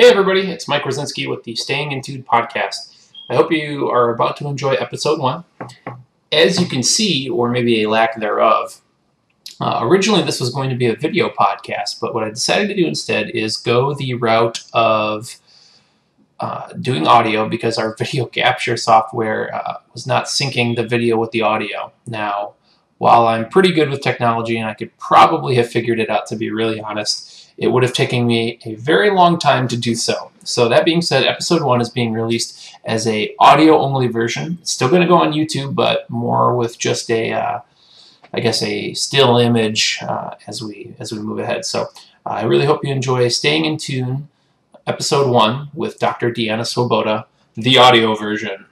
Hey everybody, it's Mike Rosinski with the Staying in Tune podcast. I hope you are about to enjoy episode 1. As you can see, or maybe a lack thereof, originally this was going to be a video podcast, but what I decided to do instead is go the route of doing audio because our video capture software was not syncing the video with the audio. Now, while I'm pretty good with technology and I could probably have figured it out, to be really honest, it would have taken me a very long time to do so. So that being said, episode 1 is being released as a audio-only version. It's still going to go on YouTube, but more with just a, I guess, a still image as we move ahead. So I really hope you enjoy Staying in Tune, episode 1 with Dr. Deanna Swoboda, the audio version.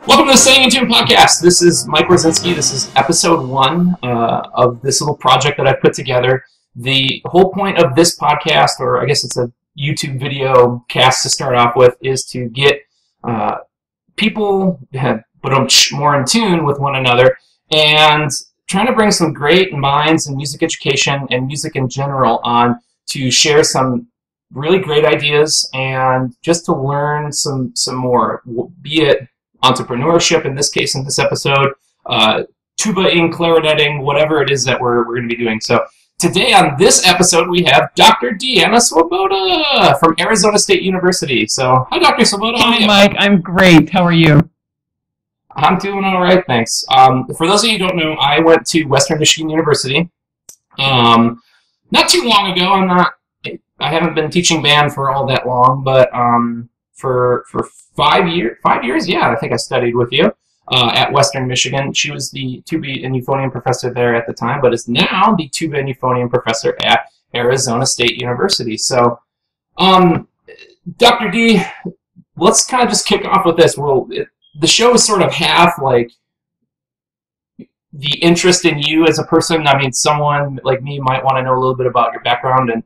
Welcome to the Staying in Tune podcast. This is Mike Rosinski. This is episode 1 of this little project that I put together. The whole point of this podcast, or I guess it's a YouTube video cast to start off with, is to get people more in tune with one another and trying to bring some great minds in music education and music in general on to share some really great ideas and just to learn some more, be it entrepreneurship in this case, in this episode, tuba-ing, clarinetting, whatever it is that we're going to be doing. So today on this episode, we have Dr. Deanna Swoboda from Arizona State University. So, hi, Dr. Swoboda. Hi, Mike. I'm great. How are you? I'm doing all right, thanks. For those of you who don't know, I went to Western Michigan University not too long ago. I haven't been teaching band for all that long, but for 5 years, yeah, I think I studied with you. At Western Michigan. She was the Tuba and Euphonium professor there at the time, but is now the Tuba and Euphonium professor at Arizona State University. So, Dr. D, let's kind of just kick off with this. The show is sort of half like the interest in you as a person. I mean, someone like me might want to know a little bit about your background and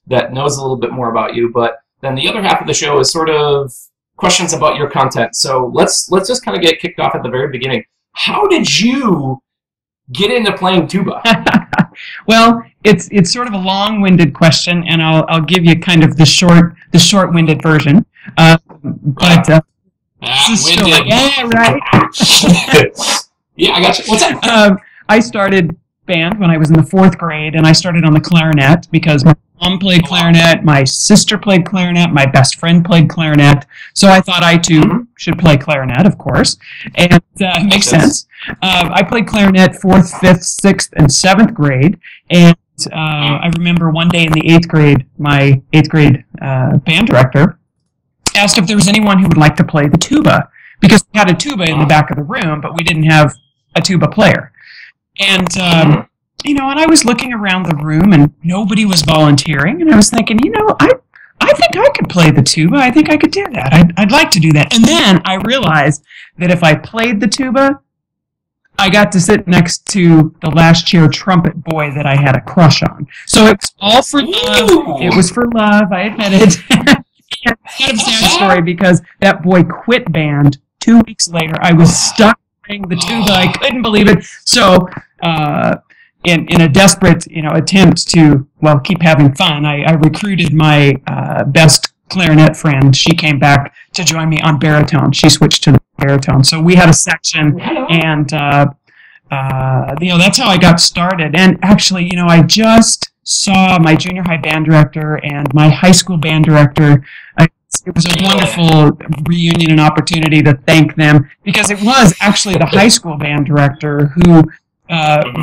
that knows a little bit more about you, but then the other half of the show is sort of questions about your content. So let's just kind of get kicked off at the very beginning. How did you get into playing tuba? Well, it's sort of a long-winded question, and I'll give you kind of the short-winded version. Winded. Yeah, right. Yeah, I got you. What's up? I started band when I was in the 4th grade, and I started on the clarinet because my mom played clarinet, my sister played clarinet, my best friend played clarinet, so I thought I too should play clarinet, of course, and it makes sense. I played clarinet 4th, 5th, 6th, and 7th grade, and I remember one day in the 8th grade, my 8th grade band director asked if there was anyone who would like to play the tuba, because we had a tuba in the back of the room, but we didn't have a tuba player. And, and I was looking around the room and nobody was volunteering. And I was thinking, I think I could play the tuba. I think I could do that. I'd like to do that. And then I realized that if I played the tuba, I got to sit next to the last chair trumpet boy that I had a crush on. So it was all for love. It was for love, I admit it. It's kind of a sad story because that boy quit band 2 weeks later. I was stuck playing the tuba. I couldn't believe it. So, in a desperate, attempt to, keep having fun, I recruited my best clarinet friend. She came back to join me on baritone. She switched to the baritone. So we had a section, and, that's how I got started. And actually, I just saw my junior high band director and my high school band director. It was a wonderful reunion and opportunity to thank them, because it was actually the high school band director who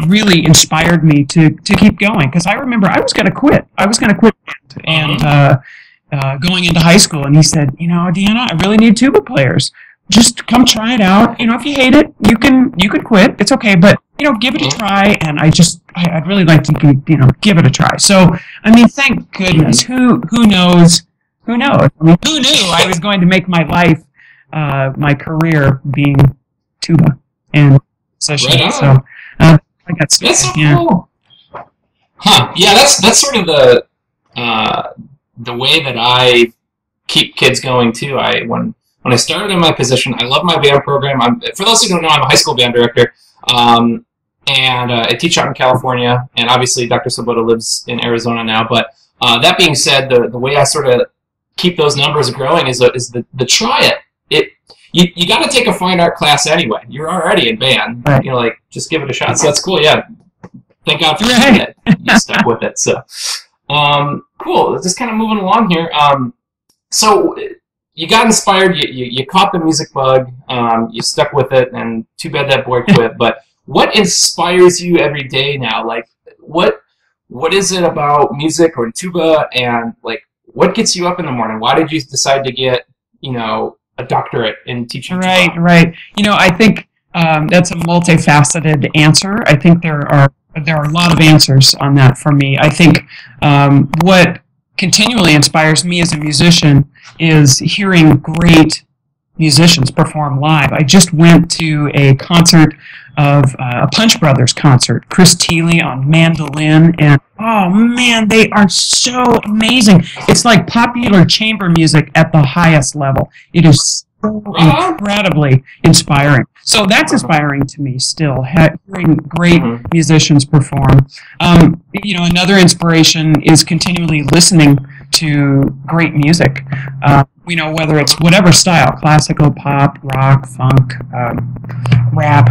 really inspired me to keep going, because I remember I was going to quit. And going into high school, and he said, Deanna, I really need tuba players. Just come try it out. If you hate it, you can quit. It's okay, but give it a try. And I'd really like to give it a try. So thank goodness. Who knows? Who knows? Who knew I was going to make my life, my career being tuba and session. Right on. So. I got started. That's so cool. Huh? Yeah, that's sort of the way that I keep kids going too. When I started in my position, I love my band program. For those who don't know, I'm a high school band director, and I teach out in California. And obviously, Dr. Swoboda lives in Arizona now. But That being said, the way I sort of keep those numbers growing is the try it. You got to take a fine art class anyway. You're already in band. Right. You know, like, just give it a shot. So that's cool. Yeah. Thank God for it. You stuck with it. So, cool. Just kind of moving along here. So you got inspired. You caught the music bug. You stuck with it, and too bad that boy quit. But what inspires you every day now? Like, what is it about music or tuba, and like, what gets you up in the morning? Why did you decide to get, a doctorate in teaching tuba? Right. I think that's a multifaceted answer. I think there are a lot of answers on that for me. I think what continually inspires me as a musician is hearing great musicians perform live. I just went to a concert of a Punch Brothers concert, Chris Thiele on mandolin, and oh man, they are so amazing. It's like popular chamber music at the highest level. It is so incredibly inspiring. So that's inspiring to me still, hearing great musicians perform. Another inspiration is continually listening to great music. Whether it's whatever style, classical, pop, rock, funk, rap,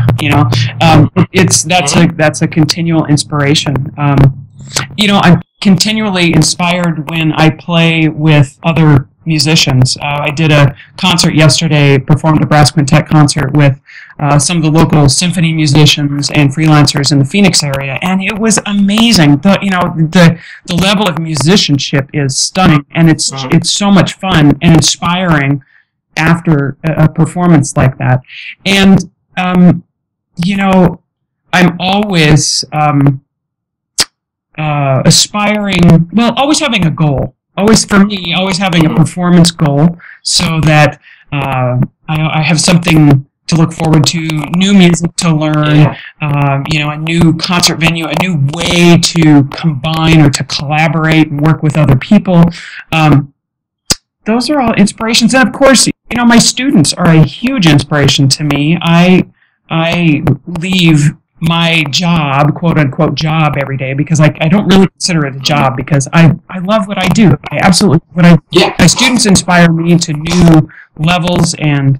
that's a continual inspiration. I'm continually inspired when I play with other musicians. I did a concert yesterday, performed a brass quintet concert with some of the local symphony musicians and freelancers in the Phoenix area, and it was amazing. The level of musicianship is stunning, and it's so much fun and inspiring after a performance like that. And I'm always aspiring, always having a goal. Always having a performance goal, so that I have something to look forward to, new music to learn, a new concert venue, a new way to combine or to collaborate and work with other people. Those are all inspirations. And of course, my students are a huge inspiration to me. I leave my job, quote unquote job, every day, because I don't really consider it a job, because I love what I do. I absolutely my students inspire me to new levels, and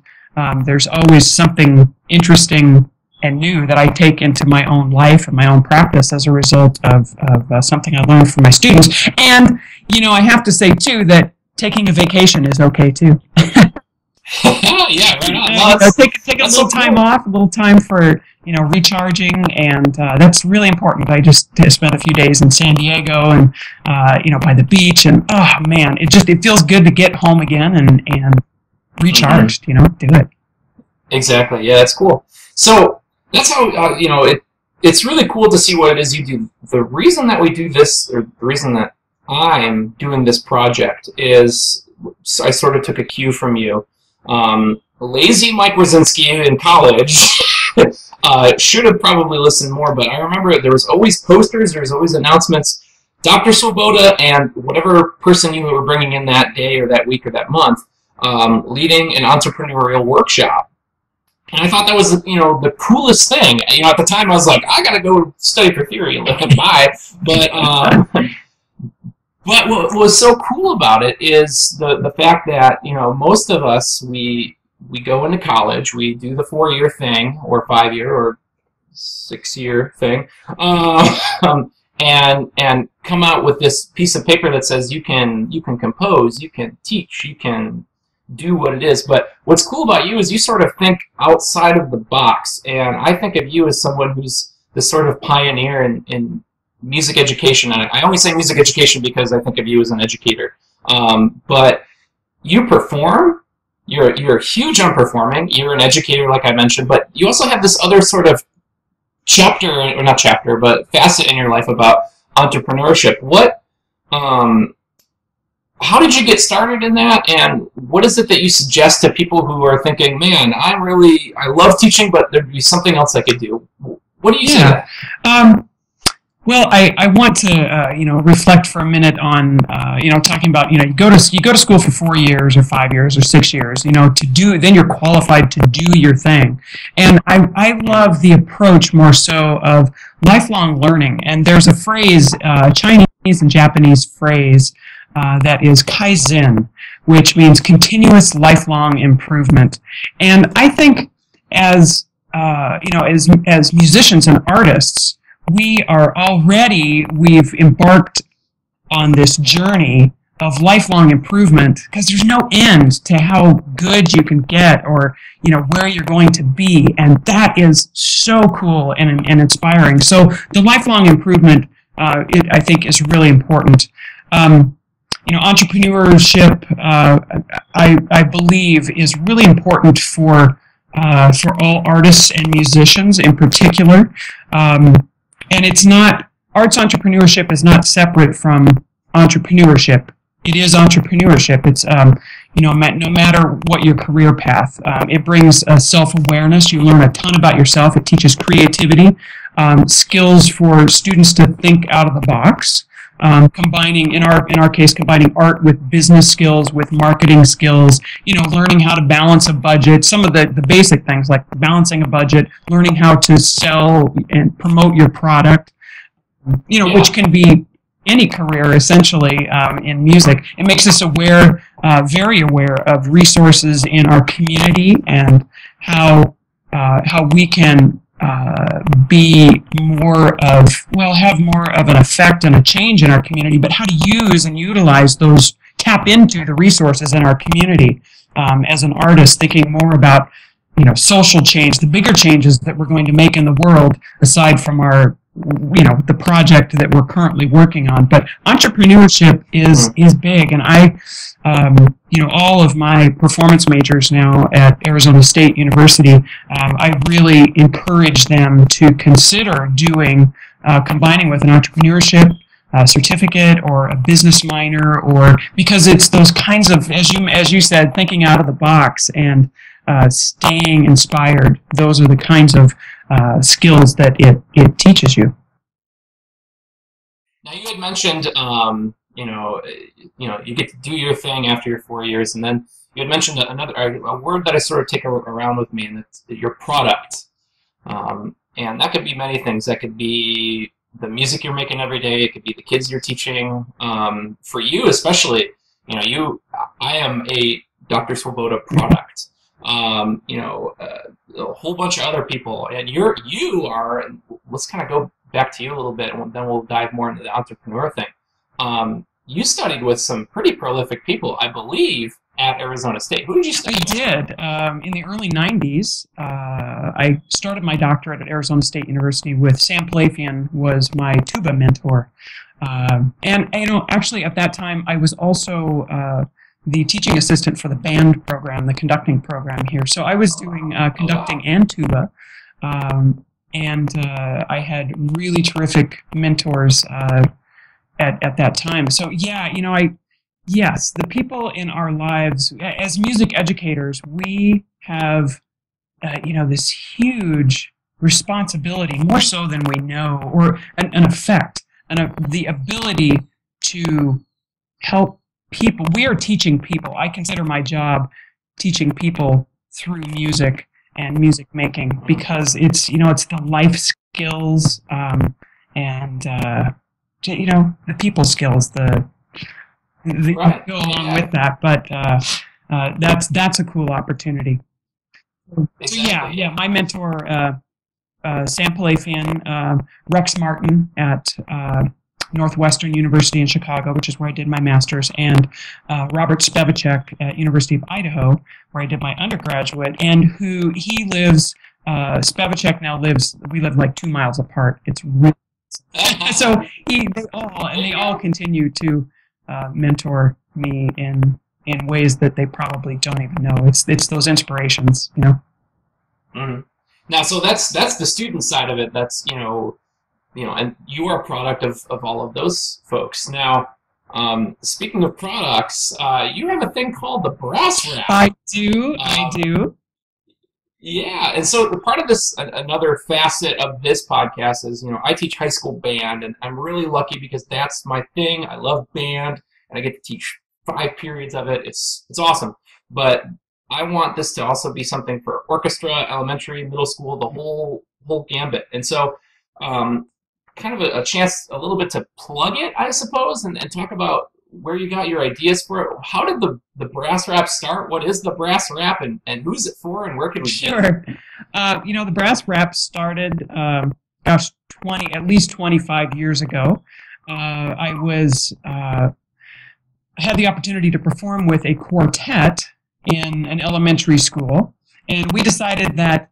there's always something interesting and new that I take into my own life and my own practice as a result of something I learned from my students. And I have to say too that taking a vacation is okay too. Yeah, right on. Take a little time off, a little time for recharging, and that's really important. I just spent a few days in San Diego, and by the beach, and oh man, it feels good to get home again and recharged. Do it. Exactly. Yeah, that's cool. So that's how it's really cool to see what it is you do. The reason that we do this, or the reason that I'm doing this project, is I sort of took a cue from you. Lazy Mike Wazinski in college should have probably listened more, but I remember there was always posters, there was always announcements. Dr. Swoboda and whatever person you were bringing in that day or that week or that month, leading an entrepreneurial workshop. And I thought that was, the coolest thing. At the time I was like, I gotta go study for theory and bye. But what was so cool about it is the fact that, most of us, we go into college, we do the 4-year thing, or 5-year, or 6-year thing, and come out with this piece of paper that says you can compose, you can teach, you can do what it is. But what's cool about you is you sort of think outside of the box, and I think of you as someone who's this sort of pioneer in music education. And I only say music education because I think of you as an educator. But you perform. You're huge on performing. You're an educator, like I mentioned, but you also have this other sort of chapter, or not chapter, but facet in your life about entrepreneurship. How did you get started in that, and what is it that you suggest to people who are thinking, man, I love teaching, but there'd be something else I could do? What do you say to that? Well, I want to reflect for a minute on talking about you go to school for 4 years or 5 years or 6 years then you're qualified to do your thing, and I love the approach more so of lifelong learning. And there's a phrase, Chinese and Japanese phrase that is kaizen, which means continuous lifelong improvement. And I think as as musicians and artists, we've embarked on this journey of lifelong improvement because there's no end to how good you can get or where you're going to be, and that is so cool and inspiring. So the lifelong improvement I think is really important. Entrepreneurship I believe is really important for all artists and musicians in particular, and it's not arts entrepreneurship is not separate from entrepreneurship. It is entrepreneurship. It's no matter what your career path, it brings self-awareness. You learn a ton about yourself. It teaches creativity, skills for students to think out of the box. Combining in our case, combining art with business skills, with marketing skills. Learning how to balance a budget. Some of the basic things like balancing a budget, learning how to sell and promote your product. Which can be any career essentially in music. It makes us very aware of resources in our community and how we can have more of an effect and a change in our community, but how to use and utilize those, tap into the resources in our community as an artist, thinking more about social change, the bigger changes that we're going to make in the world aside from our the project that we're currently working on. But entrepreneurship is big, and I all of my performance majors now at Arizona State University, I really encourage them to consider combining with an entrepreneurship certificate or a business minor, or because it's those kinds of, as you said, thinking out of the box and staying inspired. Those are the kinds of skills that it teaches you. Now you had mentioned, you get to do your thing after your 4 years, and then you had mentioned a word that I sort of take around with me, and it's your product. And that could be many things. That could be the music you're making every day. It could be the kids you're teaching. For you especially, I am a Dr. Swoboda product. A whole bunch of other people, and you are. Let's kind of go back to you a little bit, and then we'll dive more into the entrepreneur thing. You studied with some pretty prolific people, I believe, at Arizona State. Who did you study with? I did. In the early 90s, I started my doctorate at Arizona State University with Sam Palafian was my tuba mentor. Actually at that time, I was also the teaching assistant for the band program, the conducting program here. So I was doing conducting and tuba. I had really terrific mentors at that time. So yes, the people in our lives as music educators, we have this huge responsibility, more so than we know, or an effect, and the ability to help people. We are teaching people. I consider my job teaching people through music and music making, because it's the life skills and the people skills that go along with that. But that's a cool opportunity. Exactly. So my mentor Sam Palafian, Rex Martin at Northwestern University in Chicago, which is where I did my master's, and Robert Spevacek at University of Idaho, where I did my undergraduate, and he lives, Spevacek now lives, we live like 2 miles apart. It's really, so they all continue to mentor me in ways that they probably don't even know. It's those inspirations, Mm-hmm. Now, so that's the student side of it. That's and you are a product of all of those folks. Now, speaking of products, you have a thing called the brass rack. I do. Yeah, and so the part of this, another facet of this podcast is, I teach high school band, and I'm really lucky because that's my thing. I love band, and I get to teach 5 periods of it. It's awesome. But I want this to also be something for orchestra, elementary, middle school, the whole gambit. And so kind of a chance a little bit to plug it, I suppose, and talk about where you got your ideas for it. How did the brass rap start? What is the brass rap, and who's it for, and where can we get it? Sure. The brass rap started, gosh, at least 25 years ago. I had the opportunity to perform with a quartet in an elementary school, and we decided that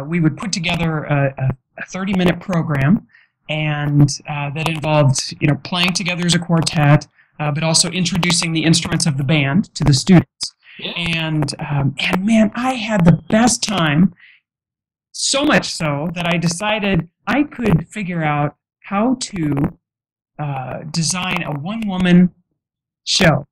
we would put together a 30-minute program, and that involved, playing together as a quartet, but also introducing the instruments of the band to the students. Yeah. And man, I had the best time, so much so that I decided I could figure out how to design a one-woman show.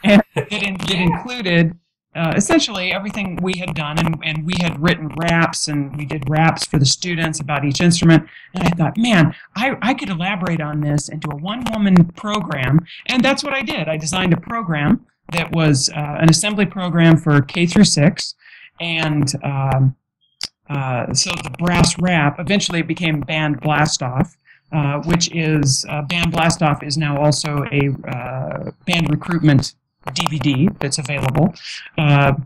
And it included essentially everything we had done, and we had written raps, and we did raps for the students about each instrument. And I thought, man, I could elaborate on this into a one-woman program, and that's what I did. I designed a program that was an assembly program for K through 6, and so the brass rap eventually became Band Blastoff, which is Band Blastoff is now also a band recruitment DVD that's available, and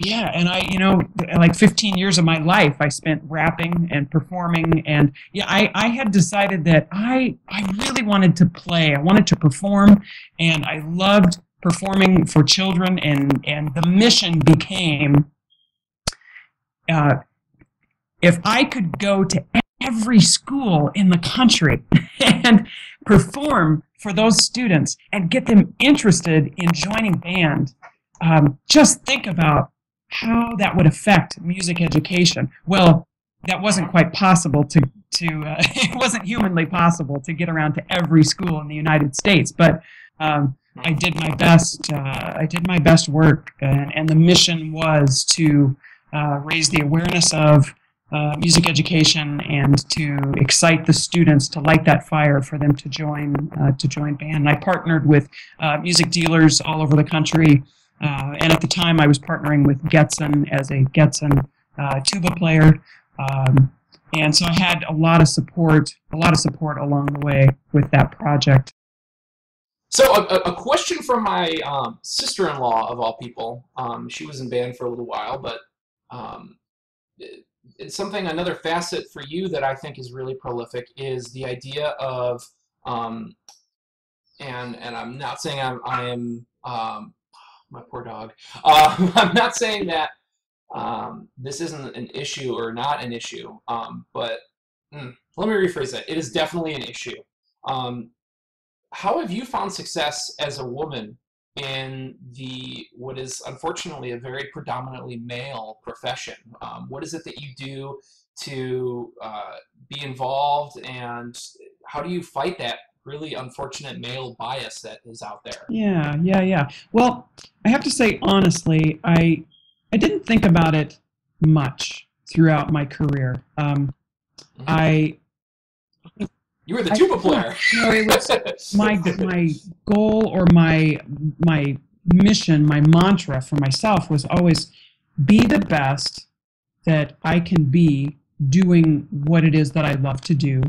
I, like 15 years of my life I spent rapping and performing, and I had decided that I really wanted to play. I wanted to perform, and I loved performing for children, and the mission became, if I could go to every school in the country and perform for those students and get them interested in joining band, just think about how that would affect music education. Well, that wasn't quite possible to it wasn't humanly possible to get around to every school in the United States, but I did my best. I did my best work, and the mission was to raise the awareness of music education and to excite the students, to light that fire for them to join band. And I partnered with music dealers all over the country, and at the time I was partnering with Getson as a Getson tuba player, and so I had a lot of support along the way with that project. So a question from my sister-in-law, of all people. She was in band for a little while, but it's another facet for you that I think is really prolific is the idea of, and I'm not saying I am my poor dog. I'm not saying that this isn't an issue or not an issue, but let me rephrase that. It is definitely an issue. How have you found success as a woman in what is unfortunately a very predominantly male profession? What is it that you do to be involved, and how do you fight that really unfortunate male bias that is out there? Yeah. Well, I have to say honestly, I didn't think about it much throughout my career. You were the tuba player. It was my goal, or my mission, my mantra for myself was always be the best that I can be doing what it is that I love to do,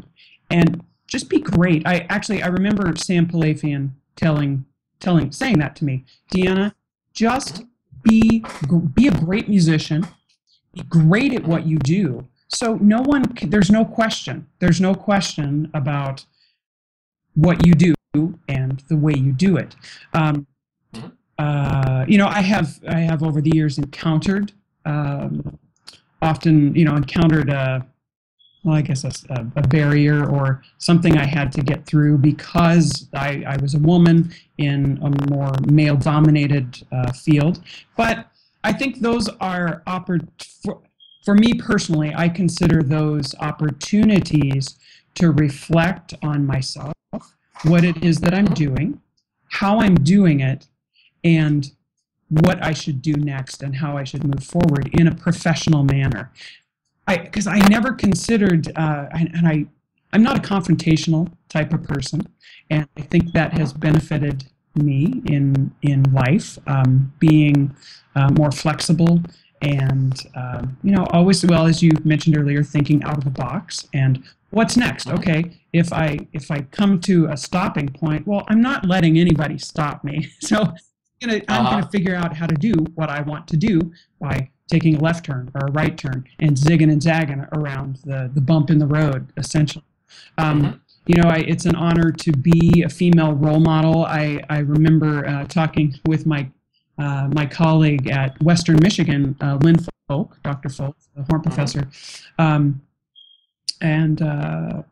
and just be great. I remember Sam Palafian saying that to me, Deanna, just be a great musician, be great at what you do. So there's no question about what you do and the way you do it. I have over the years encountered a barrier or something I had to get through because I was a woman in a more male-dominated field. But I think those are for me personally, I consider those opportunities to reflect on myself, what it is that I'm doing, how I'm doing it, and what I should do next and how I should move forward in a professional manner. Because I never considered, I'm not a confrontational type of person, and I think that has benefited me in life, being more flexible and always, well, as you mentioned earlier, thinking out of the box and what's next. Okay, if I come to a stopping point, well, I'm not letting anybody stop me. So I'm gonna figure out how to do what I want to do by taking a left turn or a right turn and zigging and zagging around the bump in the road, essentially. It's an honor to be a female role model. I remember talking with my colleague at Western Michigan, Lynn Folk, Dr. Folk, the horn professor, and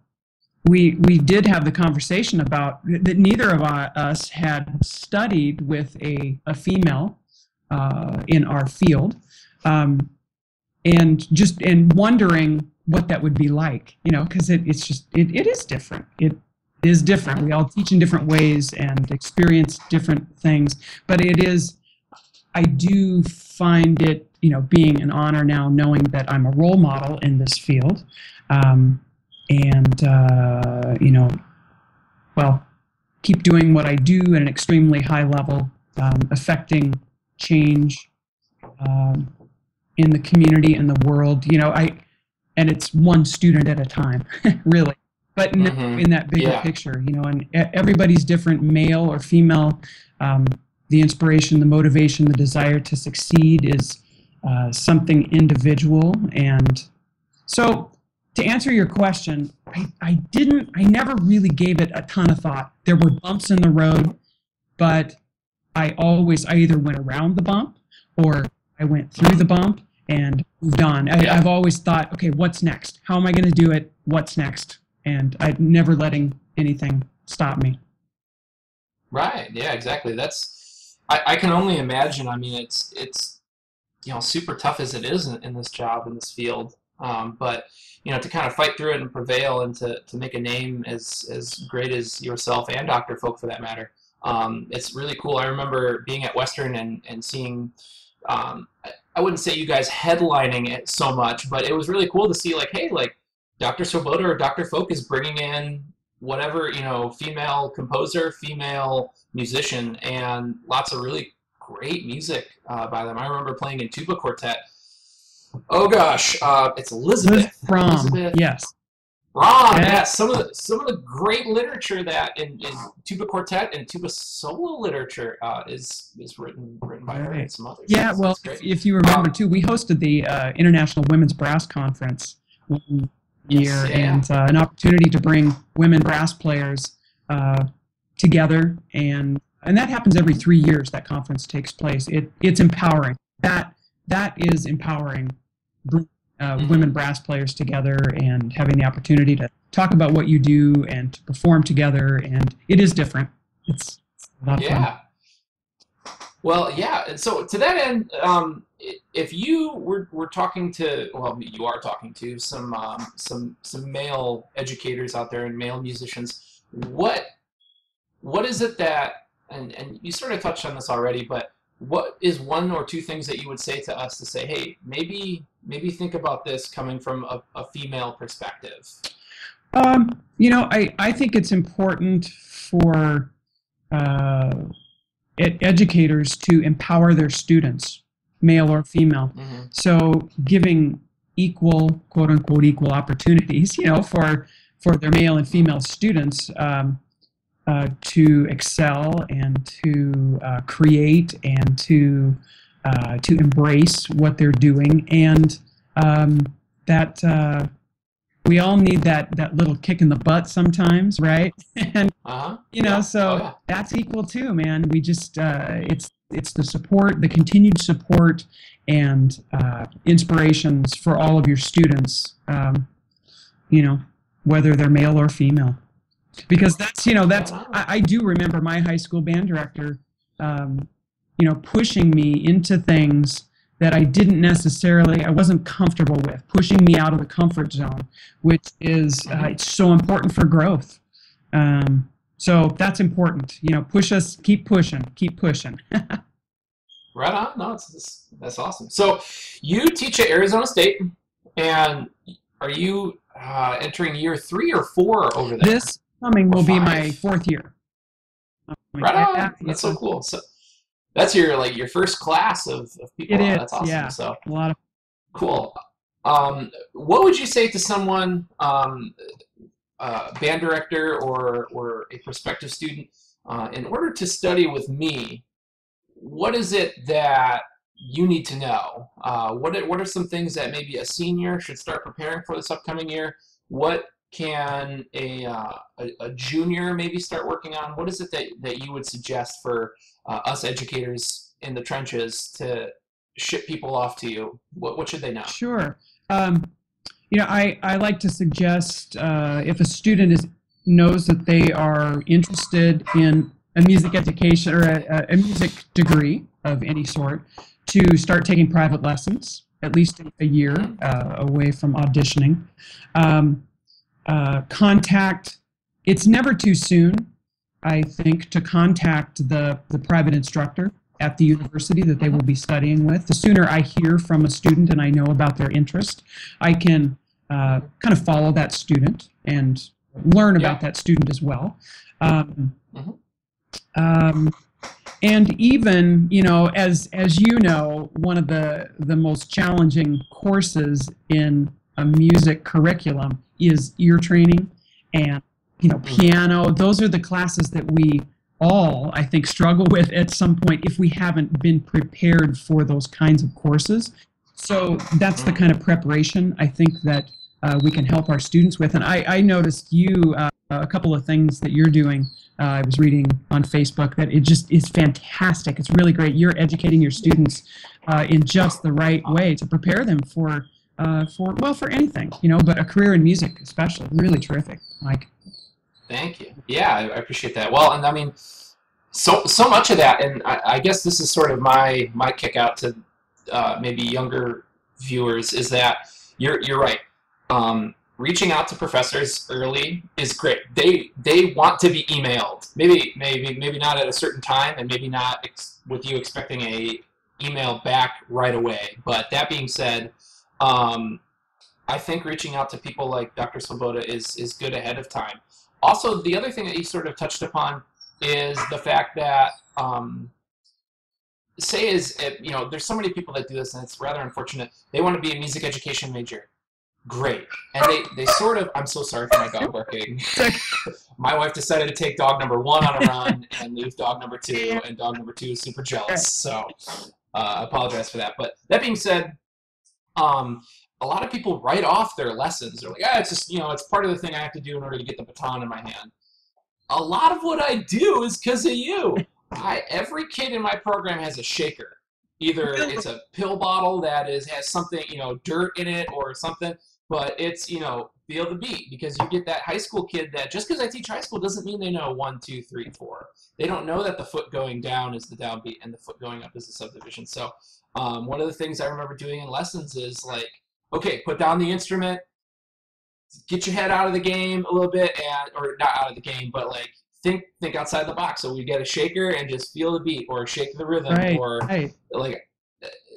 we did have the conversation about that neither of us had studied with a female in our field, and wondering what that would be like, because it is different. It is different. We all teach in different ways and experience different things, but I do find it, being an honor now, knowing that I'm a role model in this field, keep doing what I do at an extremely high level, affecting change in the community and the world. And it's one student at a time, really. But in that bigger picture, and everybody's different, male or female. The inspiration, the motivation, the desire to succeed is something individual. And so, to answer your question, I never really gave it a ton of thought. There were bumps in the road, but I either went around the bump or I went through the bump and moved on. I've always thought, okay, what's next? How am I going to do it? What's next? And I'm never letting anything stop me. Right. Yeah, exactly. I can only imagine. I mean, it's super tough as it is in this job, in this field. But to kind of fight through it and prevail and to make a name as great as yourself and Dr. Folk for that matter, it's really cool. I remember being at Western and seeing, I wouldn't say you guys headlining it so much, but it was really cool to see, like, hey, like Dr. Swoboda or Dr. Folk is bringing in whatever, female composer, female musician, and lots of really great music by them. I remember playing in Tuba quartet. Oh gosh, it's Elizabeth. Elizabeth. Yes. Ron, yes. Some of the great literature that in tuba quartet and tuba solo literature is written by her and some others. Yeah, well, if you remember too, we hosted the International Women's Brass Conference one year, and an opportunity to bring women brass players together, and that happens every 3 years. That conference takes place. It's empowering. That is empowering. Women brass players together and having the opportunity to talk about what you do and to perform together, and it is different. It's a lot of fun. Well, yeah. And so to that end, if you were talking to, well, you are talking to some male educators out there and male musicians, what is it that, and you sort of touched on this already, but what is one or two things that you would say to us to say, hey, maybe think about this coming from a female perspective? I think it's important for educators to empower their students, male or female. So giving equal, quote unquote, equal opportunities, for their male and female students to excel and to create and to embrace what they're doing, and that we all need that little kick in the butt sometimes, right? And that's equal too, man. We just it's the support, the continued support, and inspirations for all of your students, whether they're male or female. Because I do remember my high school band director, pushing me into things that I wasn't comfortable with, pushing me out of the comfort zone, which is it's so important for growth. So that's important. Push us, keep pushing. Right on. No, that's awesome. So you teach at Arizona State, and are you entering year 3 or 4 over there? This coming will be my 4th year. Right on. That's so cool. That's your first class of people. It Oh, that's is, awesome. yeah. So A lot of cool. What would you say to someone, band director or a prospective student, in order to study with me? What is it that you need to know? What are some things that maybe a senior should start preparing for this upcoming year? What can a junior maybe start working on? What is it that you would suggest for us educators in the trenches to ship people off to you? What should they know? Sure. Um, I like to suggest if a student knows that they are interested in a music education or a music degree of any sort, to start taking private lessons, at least a year away from auditioning. Um, Contact, it's never too soon, I think, to contact the private instructor at the university that they will be studying with. The sooner I hear from a student and I know about their interest, I can kind of follow that student and learn Yeah. about that student as well. Um, Mhm. um, and even, as you know, one of the most challenging courses in a music curriculum is ear training and, piano. Those are the classes that we all, I think, struggle with at some point if we haven't been prepared for those kinds of courses. So that's the kind of preparation I think that we can help our students with. And I noticed a couple of things that you're doing. I was reading on Facebook that it just is fantastic. It's really great. You're educating your students in just the right way to prepare them for anything, but a career in music especially. Really terrific, Mike. Thank you. Yeah, I appreciate that. Well, and I mean, so much of that, and I guess this is sort of my kick out to maybe younger viewers, is that you're right. Reaching out to professors early is great. They want to be emailed. Maybe not at a certain time, and maybe not with you expecting a email back right away. But that being said, I think reaching out to people like Dr. Swoboda is good ahead of time. Also, the other thing that you sort of touched upon is the fact that there's so many people that do this, and it's rather unfortunate. They want to be a music education major. Great. And they sort of, I'm so sorry for my dog barking. My wife decided to take dog number 1 on a run and leave dog number 2, and dog number 2 is super jealous. So I apologize for that. But that being said, a lot of people write off their lessons. They're like, it's just, it's part of the thing I have to do in order to get the baton in my hand. A lot of what I do is because of you. Every kid in my program has a shaker. Either it's a pill bottle that has something, dirt in it or something, but it's, feel the beat, because you get that high school kid that just because I teach high school doesn't mean they know 1, 2, 3, 4. They don't know that the foot going down is the downbeat and the foot going up is the subdivision. So one of the things I remember doing in lessons is like, okay, put down the instrument, get your head out of the game a little bit, or not out of the game, but like think outside the box. So we get a shaker and just feel the beat, or shake the rhythm, Right. like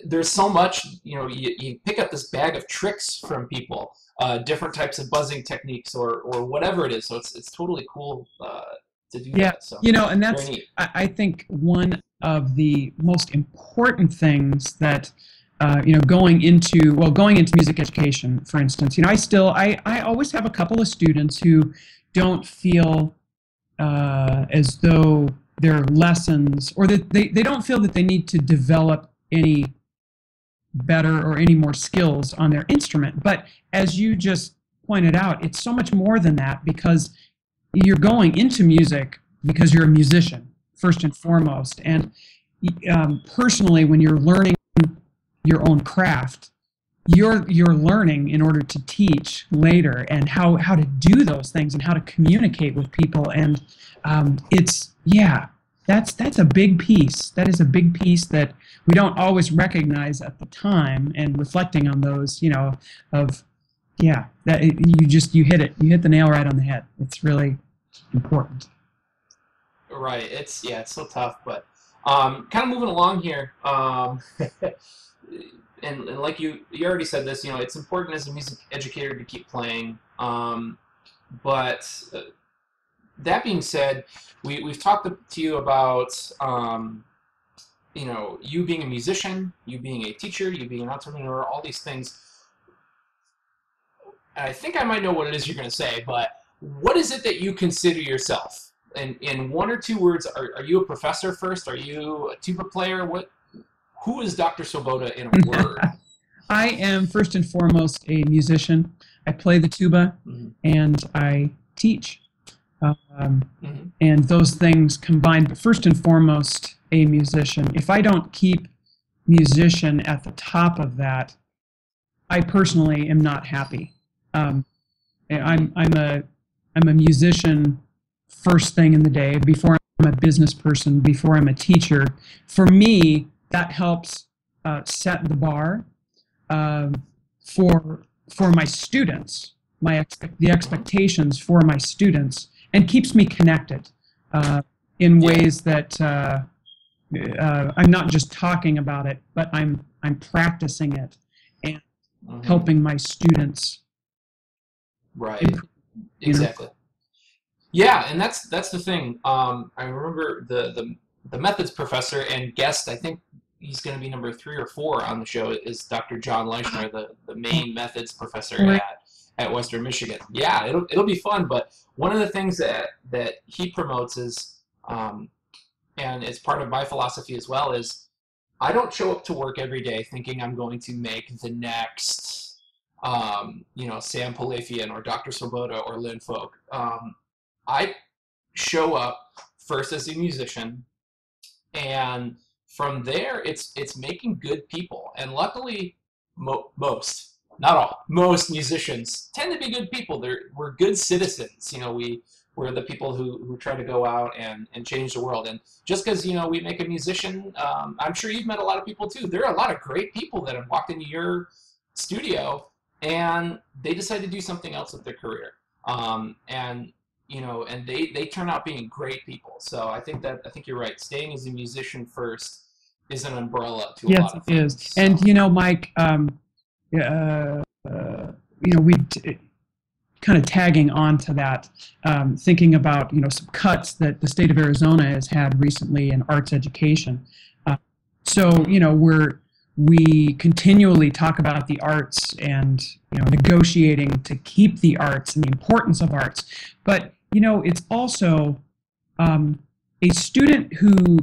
there's so much, you pick up this bag of tricks from people, different types of buzzing techniques or whatever it is. So it's totally cool to do that. So and that's, I think, one of the most important things that going into music education, for instance, I always have a couple of students who don't feel as though their lessons, or that they don't feel that they need to develop any better or any more skills on their instrument. But as you just pointed out, it's so much more than that, because you're going into music because you're a musician first and foremost. And personally, when you're learning your own craft, you're learning in order to teach later, and how to do those things and how to communicate with people. And that's a big piece. That is a big piece that we don't always recognize at the time. And reflecting on those, you hit it. You hit the nail right on the head. It's really important. Right. It's so tough, but kind of moving along here. And like you already said this, it's important as a music educator to keep playing. But that being said, we've talked to you about you being a musician, you being a teacher, you being an entrepreneur, all these things. I think I might know what it is you're going to say, but what is it that you consider yourself? In one or two words, are you a professor first? Are you a tuba player? Who is Dr. Swoboda in a word? I am first and foremost a musician. I play the tuba and I teach. And those things combined, but first and foremost, a musician. If I don't keep musician at the top of that, I personally am not happy. I'm a musician first thing in the day, before I'm a business person, before I'm a teacher. For me, that helps set the bar for my students, the expectations for my students, and keeps me connected in ways that I'm not just talking about it, but I'm practicing it and helping my students. Right. Exactly. Yeah, and that's the thing. I remember the methods professor and guest. I think he's going to be number 3 or 4 on the show. Is Dr. John Leischner, the main methods professor at Western Michigan. Yeah, it'll be fun. But one of the things that he promotes is, and it's part of my philosophy as well, is I don't show up to work every day thinking I'm going to make the next, Sam Palafian or Dr. Swoboda or Lynn Folk. I show up first as a musician, and from there it's making good people. And luckily, most, not all, most musicians tend to be good people. We're good citizens. We're the people who try to go out and change the world. And just because we make a musician, I'm sure you've met a lot of people too. There are a lot of great people that have walked into your studio and they decide to do something else with their career. And they turn out being great people. So I think you're right. Staying as a musician first is an umbrella to a lot of things. Yes, it is. So. And Mike, we kind of tagging on to that, thinking about some cuts that the state of Arizona has had recently in arts education. We continually talk about the arts and negotiating to keep the arts and the importance of arts, but it's also a student who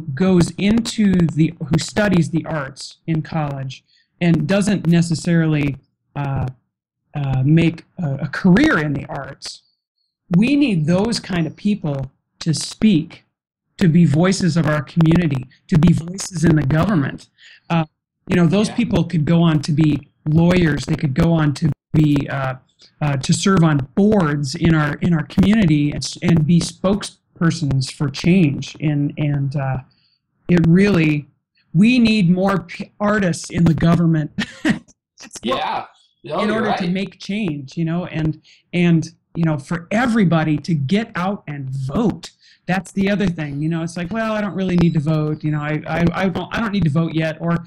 studies the arts in college and doesn't necessarily make a career in the arts. We need those kind of people to speak, to be voices of our community, to be voices in the government. Those people could go on to be lawyers. They could go on to be to serve on boards in our community and be spokespersons for change. We need more artists in the government. In order to make change, and for everybody to get out and vote. That's the other thing. It's like, well, I don't really need to vote. I don't need to vote yet, or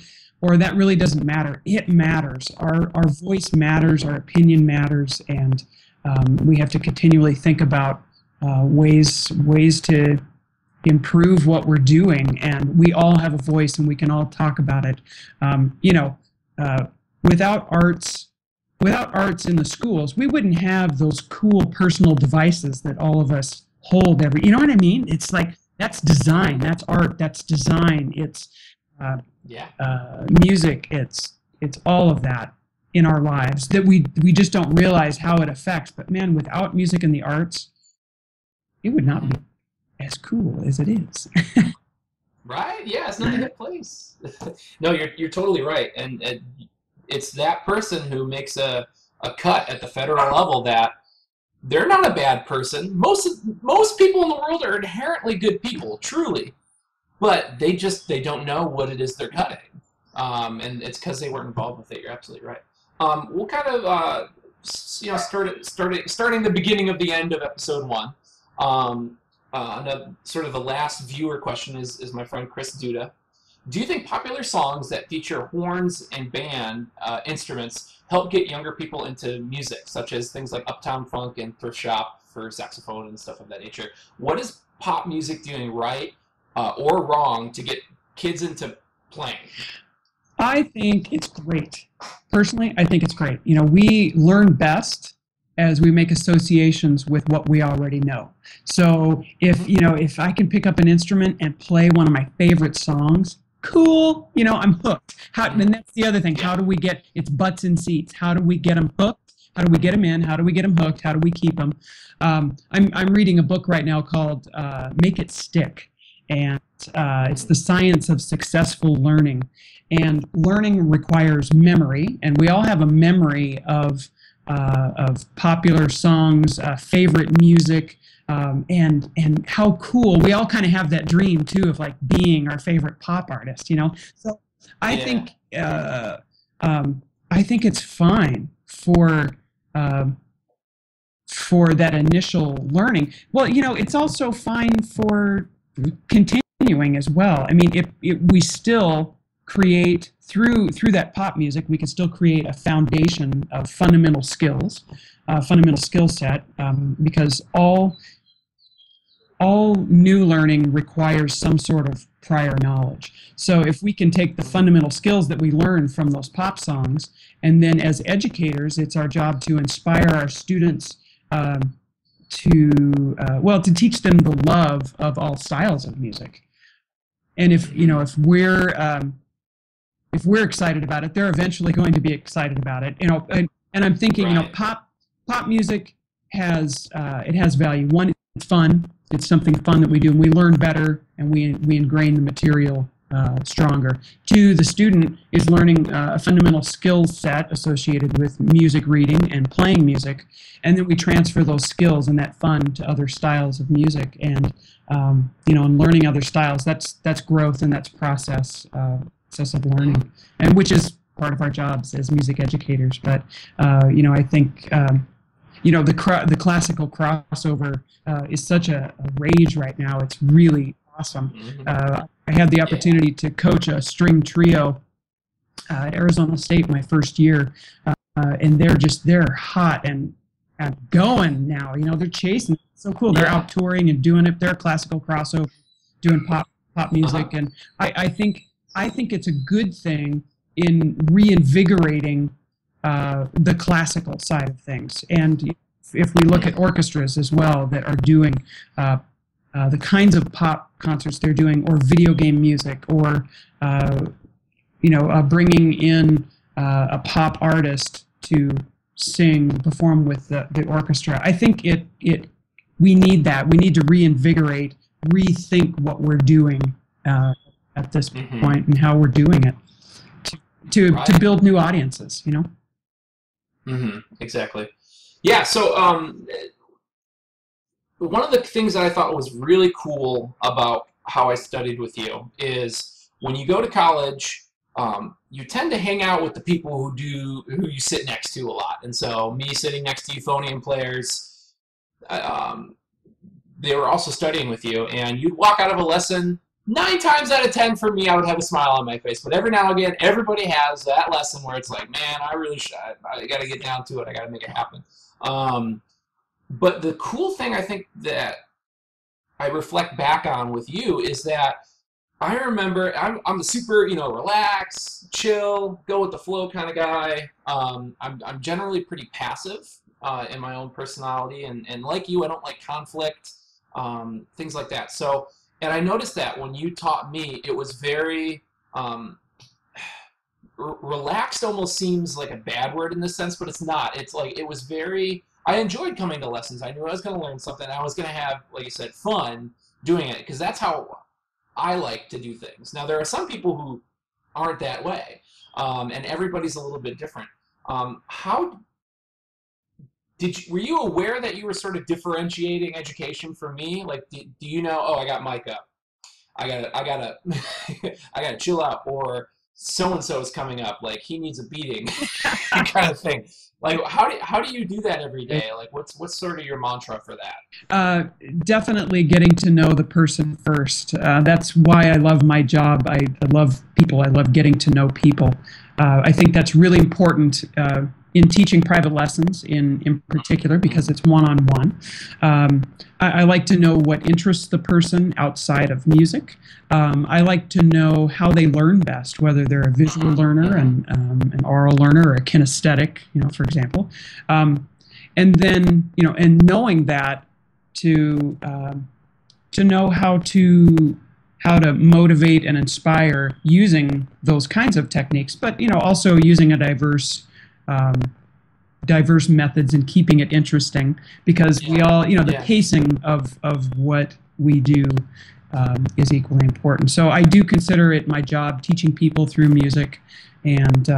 that really doesn't matter. It matters. Our voice matters. Our opinion matters, and we have to continually think about ways to improve what we're doing. And we all have a voice, and we can all talk about it. Without arts in the schools, we wouldn't have those cool personal devices that all of us hold you know what I mean? It's like, that's design, that's art, that's design, it's music, it's all of that in our lives that we just don't realize how it affects. But man, without music and the arts, it would not be as cool as it is. Right? Yeah, it's not a good place. No, you're totally right. And it's that person who makes a cut at the federal level that they're not a bad person. Most people in the world are inherently good people, truly, but they don't know what it is they're cutting, and it's because they weren't involved with it. You're absolutely right. We'll kind of starting the beginning of the end of episode 1. Sort of the last viewer question is my friend Chris Duda. Do you think popular songs that feature horns and band instruments help get younger people into music, such as things like Uptown Funk and Thrift Shop for saxophone and stuff of that nature? What is pop music doing right or wrong to get kids into playing? I think it's great. Personally, I think it's great. You know, we learn best as we make associations with what we already know. So if I can pick up an instrument and play one of my favorite songs, cool, I'm hooked. And that's the other thing. How do we get, it's butts in seats. How do we get them hooked? How do we get them in? How do we get them hooked? How do we keep them? I'm reading a book right now called Make It Stick. And it's the science of successful learning. And learning requires memory, and we all have a memory of popular songs, favorite music, and how cool. We all kind of have that dream too of like being our favorite pop artist, So I think it's fine for that initial learning. Well, it's also fine for continuing as well. I mean, we still create through that pop music, we can still create a foundation of fundamental skill set, because all new learning requires some sort of prior knowledge. So if we can take the fundamental skills that we learn from those pop songs, and then as educators, it's our job to inspire our students to teach them the love of all styles of music. And if we're excited about it, they're eventually going to be excited about it. And I'm thinking, Right. Pop music has value. One, it's fun. It's something fun that we do, and we learn better, and we ingrain the material stronger. Two, the student is learning a fundamental skill set associated with music reading and playing music, and then we transfer those skills and that fun to other styles of music, and and learning other styles. That's growth, and that's process of learning, and which is part of our jobs as music educators. But I think the classical crossover is such a rage right now. It's really awesome. I had the opportunity to coach a string trio at Arizona State my first year, and they're hot and going now. They're chasing. It's so cool. They're out touring and doing it. They're classical crossover, doing pop music, and I think it's a good thing in reinvigorating the classical side of things. And if we look at orchestras as well that are doing the kinds of pop concerts they're doing, or video game music, or bringing in a pop artist to perform with the orchestra, I think we need that. We need to reinvigorate, rethink what we're doing at this point and how we're doing it to build new audiences, Exactly. Yeah, so one of the things that I thought was really cool about how I studied with you is when you go to college, you tend to hang out with the people who you sit next to a lot. And so me sitting next to Euphonium players, they were also studying with you, and you'd walk out of a lesson 9 times out of 10 for me, I would have a smile on my face. But every now and again, everybody has that lesson where it's like, man, I got to get down to it. I got to make it happen. But the cool thing I think that I reflect back on with you is that I remember I'm the super, relax, chill, go with the flow kind of guy. I'm generally pretty passive in my own personality, and like you, I don't like conflict, things like that. So. And I noticed that when you taught me, it was very relaxed. Almost seems like a bad word in this sense, but it's not. It's like it was very. I enjoyed coming to lessons. I knew I was going to learn something. I was going to have, like you said, fun doing it, because that's how I like to do things. Now there are some people who aren't that way, and everybody's a little bit different. Were you aware that you were sort of differentiating education from me? Like, do you know? Oh, I got mic up. I gotta I gotta chill out. Or so and so is coming up. Like he needs a beating, kind of thing. Like, how do you do that every day? Like, what's sort of your mantra for that? Definitely getting to know the person first. That's why I love my job. I love people. I love getting to know people. I think that's really important. in teaching private lessons in particular because it's one-on-one. I like to know what interests the person outside of music. I like to know how they learn best, whether they're a visual learner and an oral learner or a kinesthetic, for example. And then, and knowing that to know how to motivate and inspire using those kinds of techniques, but also using a diverse methods and keeping it interesting, because we all, the pacing of what we do is equally important. So I do consider it my job teaching people through music, and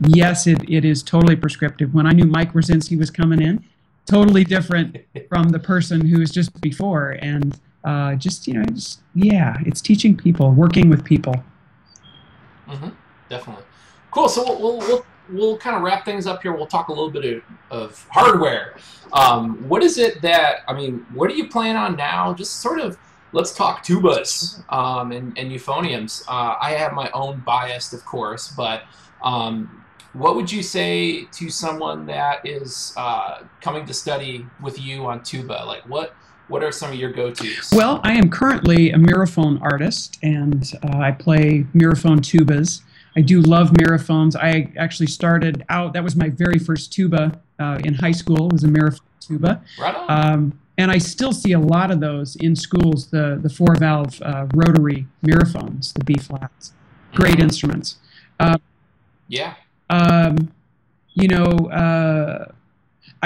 yes, it is totally prescriptive. When I knew Mike Rosinski was coming in, totally different from the person who was just before, and it's teaching people, working with people. Definitely. Cool. So we'll kind of wrap things up here. We'll talk a little bit of hardware. What is it that, what are you playing on now? Just sort of, let's talk tubas and euphoniums. I have my own bias, of course, but what would you say to someone that is coming to study with you on tuba? Like, what are some of your go-tos? Well, I am currently a miraphone artist, and I play miraphone tubas. I do love miraphones. I actually started out, that was my very first tuba in high school, was a miraphone tuba. Right on. And I still see a lot of those in schools, the 4-valve rotary miraphones, the B-flats. Great instruments. I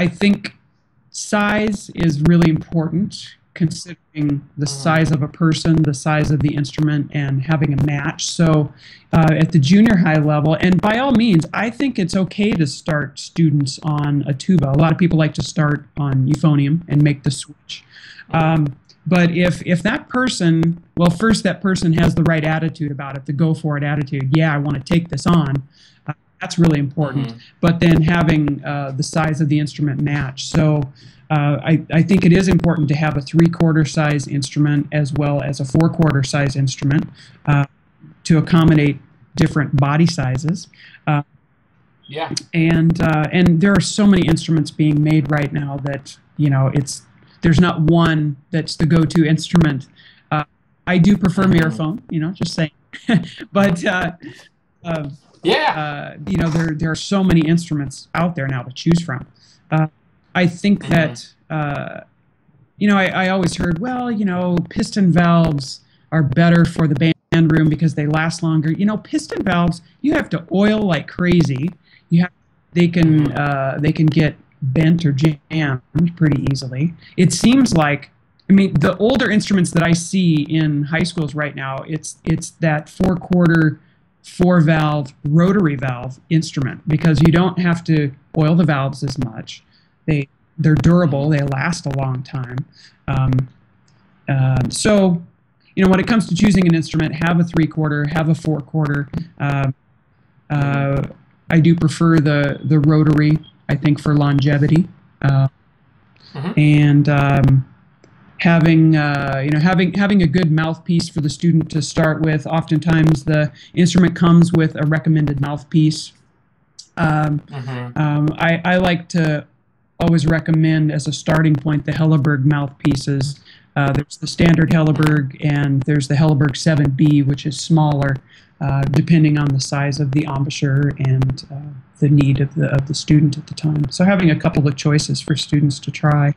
think size is really important, considering the size of a person, the size of the instrument, and having a match. So at the junior high level, and by all means, I think it's okay to start students on a tuba. A lot of people like to start on euphonium and make the switch. But if that person, well, first that person has the right attitude about it, the go-for-it attitude, yeah, I want to take this on, that's really important. But then having the size of the instrument match. So I think it is important to have a 3/4 size instrument as well as a 4/4 size instrument to accommodate different body sizes. And there are so many instruments being made right now that there's not one that's the go-to instrument. I do prefer miraphone, just saying. But there are so many instruments out there now to choose from. I think that I always heard, well, piston valves are better for the band room because they last longer. Piston valves, you have to oil like crazy. They can get bent or jammed pretty easily. It seems like, the older instruments that I see in high schools right now, it's that 4/4 4-valve rotary valve instrument, because you don't have to oil the valves as much. They're durable. They last a long time. So when it comes to choosing an instrument, have a 3/4, have a 4/4. I do prefer the rotary, I think, for longevity. And having a good mouthpiece for the student to start with. Oftentimes the instrument comes with a recommended mouthpiece. I like to always recommend as a starting point the Helleberg mouthpieces. There's the standard Helleberg, and there's the Helleberg 7B, which is smaller, depending on the size of the embouchure and the need of the student at the time. So having a couple of choices for students to try.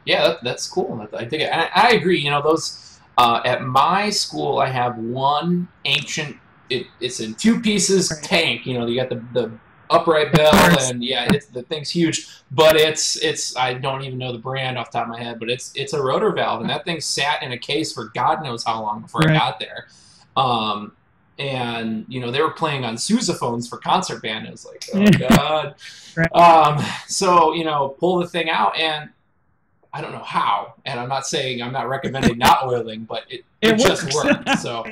Yeah, that's cool. I think I agree. Those at my school, I have one ancient. It's in 2 pieces tank. You got the upright bell, and the thing's huge. But it's I don't even know the brand off the top of my head, but it's a rotor valve, and that thing sat in a case for God knows how long before I got there. And they were playing on sousaphones for concert band. It was like, oh God. So pull the thing out, and I don't know how, and I'm not recommending not oiling, but it just worked. So,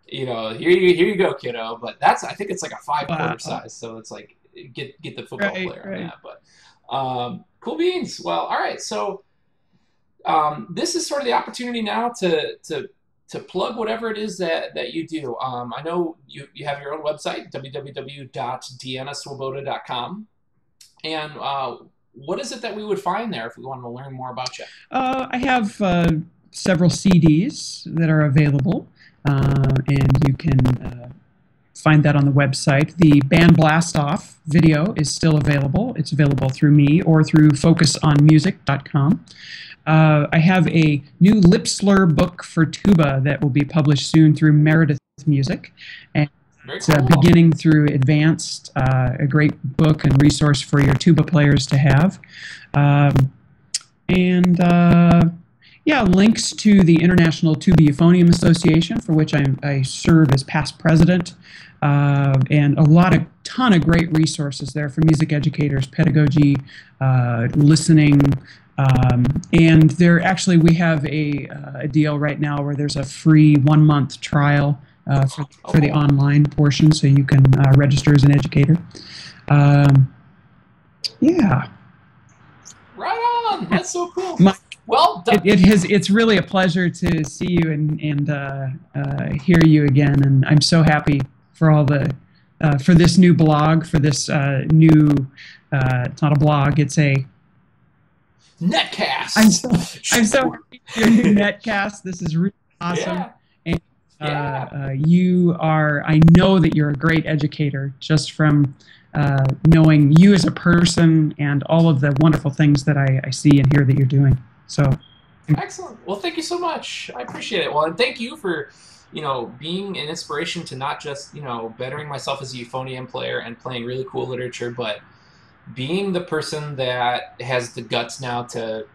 here you go, kiddo. But I think it's like a 5/4 size, so it's like get the football player on that. But cool beans. Well, all right. So this is sort of the opportunity now to to plug whatever it is that you do. I know you have your own website, www.deannaswoboda.com. And what is it that we would find there if we wanted to learn more about you? I have several CDs that are available, and you can find that on the website. The Band Blast Off video is still available. It's available through me or through focusonmusic.com. I have a new lip slur book for tuba that will be published soon through Meredith Music. And it's beginning through advanced, a great book and resource for your tuba players to have. Yeah, links to the International Tuba Euphonium Association, for which I serve as past president, and a ton of great resources there for music educators, pedagogy, listening, and we have a deal right now where there's a free 1-month trial for the online portion, so you can register as an educator. Yeah. Right on. That's so cool. Well, it's really a pleasure to see you and hear you again, and I'm so happy for all for this new blog, for this new it's not a blog, it's a netcast. I'm so happy for your new netcast. This is really awesome. Yeah. And I know that you're a great educator just from knowing you as a person and all of the wonderful things that I see and hear that you're doing. So excellent. Well, thank you so much. I appreciate it. Well, and thank you for, being an inspiration to not just, bettering myself as a euphonium player and playing really cool literature, but being the person that has the guts now to,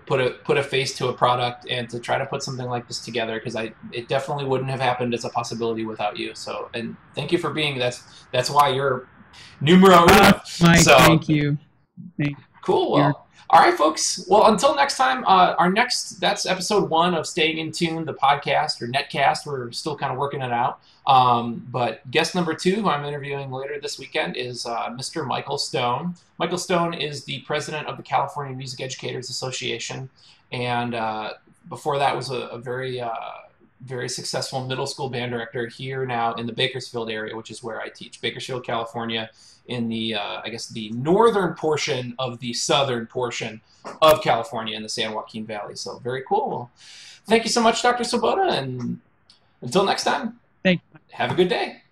put a face to a product and to try to put something like this together, because it definitely wouldn't have happened as a possibility without you. So, and thank you for being that's why you're numero uno. Mike, so, thank you. Cool. Well, all right, folks. Well, until next time, that's episode 1 of Staying in Tune, the podcast or netcast. We're still kind of working it out. But guest number 2, who I'm interviewing later this weekend, is Mr. Michael Stone. Michael Stone is the president of the California Music Educators Association, and before that was a very successful middle school band director here now in the Bakersfield area, which is where I teach. Bakersfield, California, in the, I guess, the northern portion of the southern portion of California in the San Joaquin Valley. So very cool. Well, thank you so much, Dr. Swoboda, and until next time, thank you. Have a good day.